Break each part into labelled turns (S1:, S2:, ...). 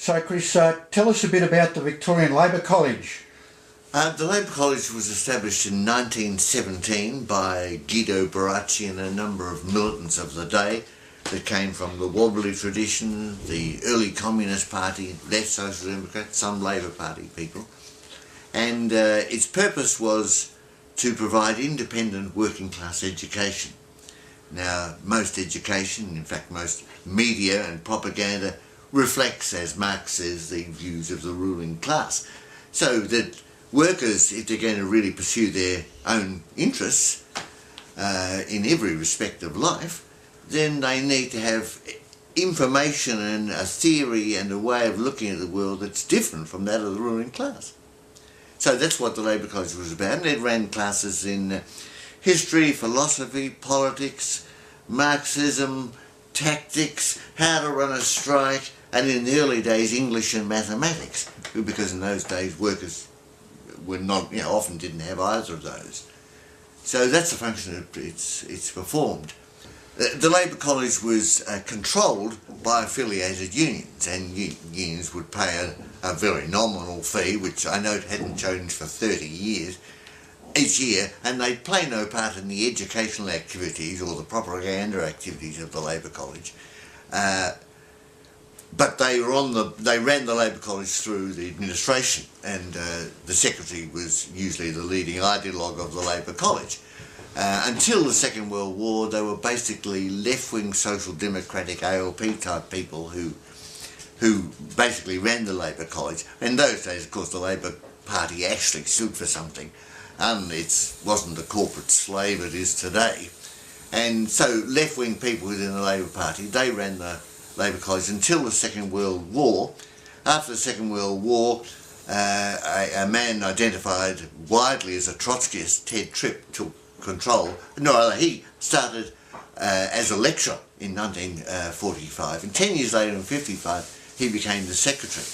S1: So Chris, tell us a bit about the Victorian Labor College.
S2: The Labor College was established in 1917 by Guido Baracci and a number of militants of the day that came from the Wobbly tradition, the early Communist Party, left Social Democrats, some Labor Party people. And its purpose was to provide independent working class education. Now, most education, in fact most media and propaganda, reflects, as Marx says, the views of the ruling class. So that workers, if they're going to really pursue their own interests in every respect of life, then they need to have information and a theory and a way of looking at the world that's different from that of the ruling class. So that's what the Labor College was about, and it ran classes in history, philosophy, politics, Marxism, tactics, how to run a strike, and in the early days English and mathematics, because in those days workers were not, often didn't have either of those. So that's the function that it's performed. The Labor College was controlled by affiliated unions, and unions would pay a very nominal fee, which I know hadn't changed for 30 years, each year, and they'd play no part in the educational activities or the propaganda activities of the Labor College. But they ran the Labor College through the administration, and the secretary was usually the leading ideologue of the Labor College. Until the Second World War, they were basically left-wing social democratic ALP type people who basically ran the Labor College. In those days, of course, the Labor Party actually stood for something. It wasn't the corporate slave it is today. And so left-wing people within the Labor Party, they ran the Labor College until the Second World War. After the Second World War, a man identified widely as a Trotskyist, Ted Tripp, took control. No, he started as a lecturer in 1945, and 10 years later in 1955 he became the secretary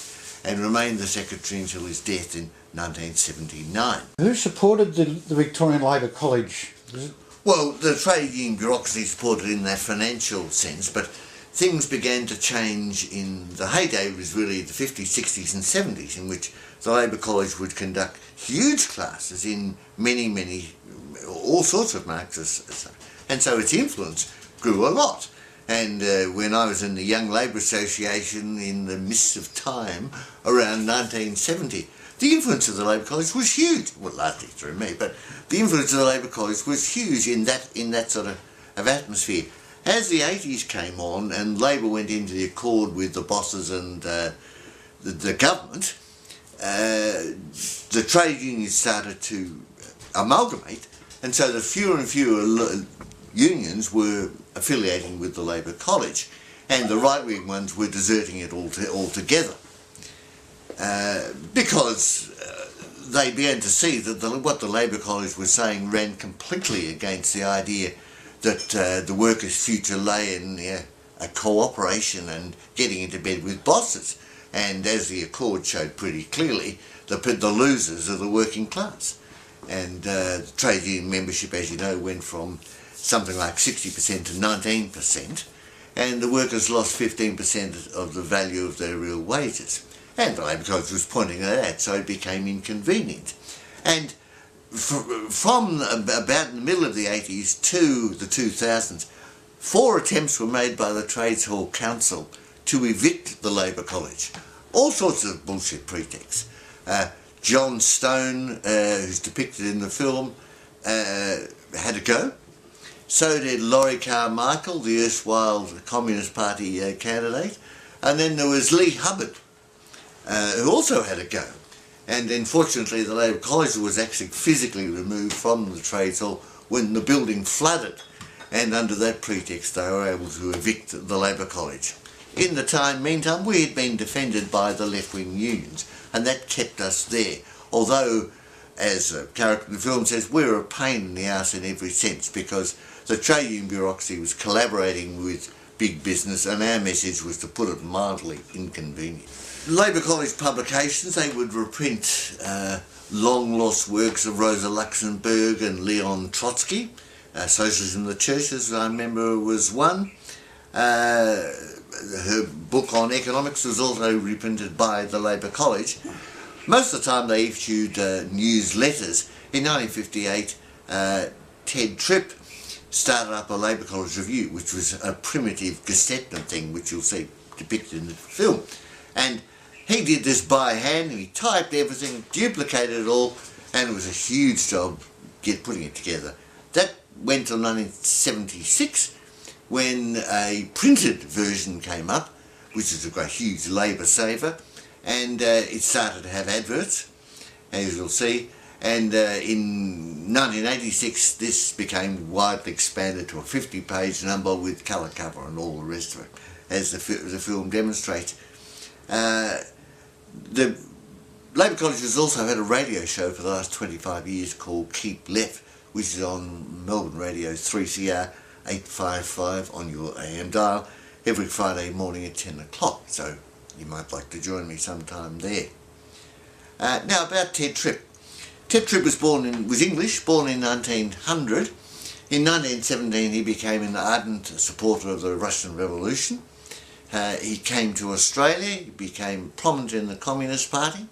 S2: and remained the secretary until his death in 1979.
S1: Who supported the Victorian Labor College?
S2: Well, the trade union bureaucracy supported in that financial sense, but things began to change in the heyday. It was really the 50s, 60s and 70s, in which the Labor College would conduct huge classes in all sorts of Marxists, and so its influence grew a lot. And when I was in the Young Labour Association in the mists of time around 1970, the influence of the Labor College was huge. Well, largely through me, but the influence of the Labor College was huge in that sort of atmosphere. As the 80s came on and Labor went into the accord with the bosses and the government, the trade unions started to amalgamate, and so the fewer and fewer unions were affiliating with the Labor College, and the right-wing ones were deserting it altogether, because they began to see that what the Labor College was saying ran completely against the idea that the workers' future lay in a cooperation and getting into bed with bosses. And as the Accord showed pretty clearly, the losers are the working class. And trade union membership, as you know, went from something like 60% to 19%, and the workers lost 15% of the value of their real wages. And the Labor College was pointing at that, so it became inconvenient. And from about in the middle of the 80s to the 2000s, 4 attempts were made by the Trades Hall Council to evict the Labor College. All sorts of bullshit pretexts. John Stone, who's depicted in the film, had a go. So did Laurie Carmichael, the erstwhile Communist Party candidate. And then there was Lee Hubbard, who also had a go. And unfortunately the Labor College was actually physically removed from the Trades Hall when the building flooded, and under that pretext they were able to evict the Labor College. In the meantime, we had been defended by the left-wing unions, and that kept us there. Although, as a character in the film says, we were a pain in the arse in every sense, because the trade union bureaucracy was collaborating with big business, and our message was, to put it mildly, inconvenient. Labor College publications, they would reprint long-lost works of Rosa Luxemburg and Leon Trotsky. Socialism in the Churches, I remember, was one. Her book on economics was also reprinted by the Labor College. Most of the time they issued newsletters. In 1958, Ted Tripp started up a Labor College Review, which was a primitive Gazette thing, which you'll see depicted in the film. And he did this by hand, and he typed everything, duplicated it all, and it was a huge job putting it together. That went till 1976, when a printed version came up, which is a great huge labour saver, and it started to have adverts, as you'll see. And in 1986 this became widely expanded to a 50-page number with colour cover and all the rest of it, as the film demonstrates. The Labor College has also had a radio show for the last 25 years called Keep Left, which is on Melbourne Radio's 3CR 855 on your AM dial every Friday morning at 10 o'clock, so you might like to join me sometime there. Now about Ted Tripp. Ted Tripp was English, born in 1900. In 1917 he became an ardent supporter of the Russian Revolution. He came to Australia, he became prominent in the Communist Party.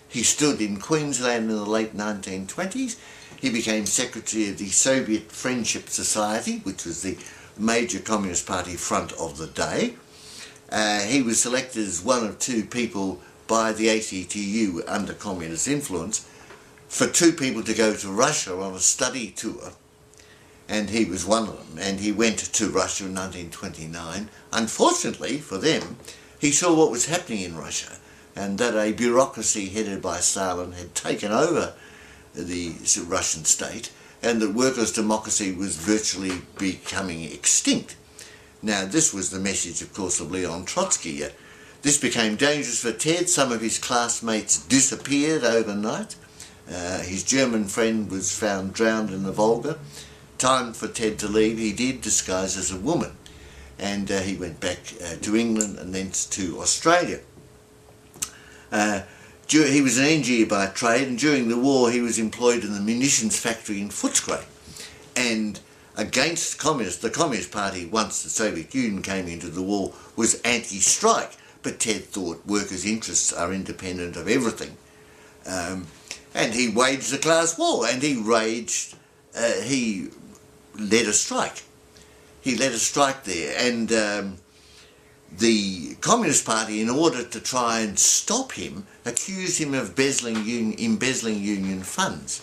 S2: He stood in Queensland in the late 1920s. He became secretary of the Soviet Friendship Society, which was the major Communist Party front of the day. He was selected as one of two people by the ACTU under communist influence for two people to go to Russia on a study tour, and he was one of them, and he went to Russia in 1929. Unfortunately for them, he saw what was happening in Russia, and that a bureaucracy headed by Stalin had taken over the Russian state, and that workers' democracy was virtually becoming extinct. Now this was the message, of course, of Leon Trotsky. This became dangerous for Ted. Some of his classmates disappeared overnight. His German friend was found drowned in the Volga. Time for Ted to leave, he did, disguised as a woman, and he went back to England and thence to Australia. He was an engineer by trade, and during the war he was employed in the munitions factory in Footscray. And against the Communist Party, once the Soviet Union came into the war, was anti-strike, but Ted thought workers' interests are independent of everything. And he waged the class war, and he led a strike. He led a strike there, and the Communist Party, in order to try and stop him, accused him of embezzling union funds.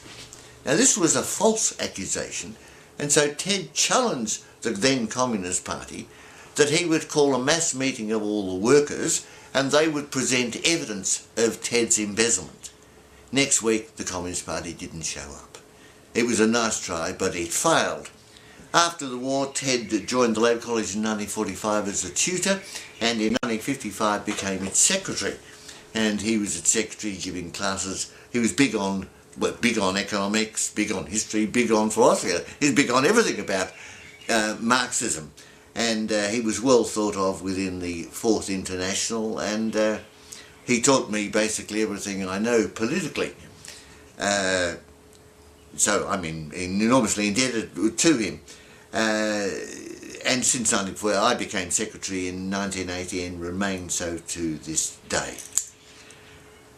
S2: Now this was a false accusation, and so Ted challenged the then Communist Party that he would call a mass meeting of all the workers, and they would present evidence of Ted's embezzlement. Next week the Communist Party didn't show up. It was a nice try, but it failed. After the war, Ted joined the Labor College in 1945 as a tutor, and in 1955 became its secretary. And he was its secretary giving classes. He was big on economics, big on history, big on philosophy. He was big on everything about Marxism. And he was well thought of within the Fourth International, and he taught me basically everything I know politically. So I'm enormously indebted to him. And since 1994 I became secretary in 1980 and remain so to this day.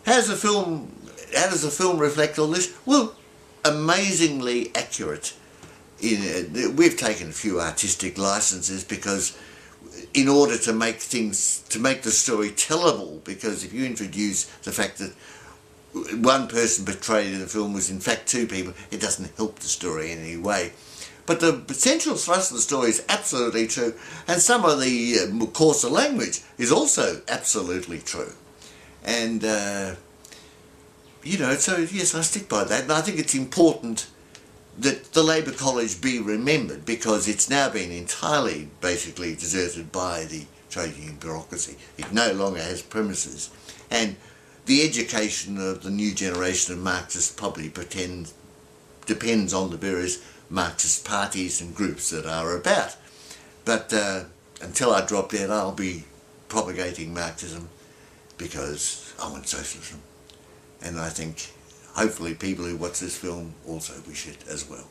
S2: How does the film reflect all this? Well, amazingly accurate. We've taken a few artistic licenses because in order to make the story tellable, because if you introduce the fact that one person portrayed in the film was in fact two people, it doesn't help the story in any way. But the central thrust of the story is absolutely true, and some of the coarser language is also absolutely true. And so yes, I stick by that, and I think it's important that the Labor College be remembered, because it's now been entirely basically deserted by the trade union bureaucracy. It no longer has premises, and the education of the new generation of Marxists probably depends on the various Marxist parties and groups that are about. But until I drop dead, I'll be propagating Marxism because I want socialism. And I think hopefully people who watch this film also wish it as well.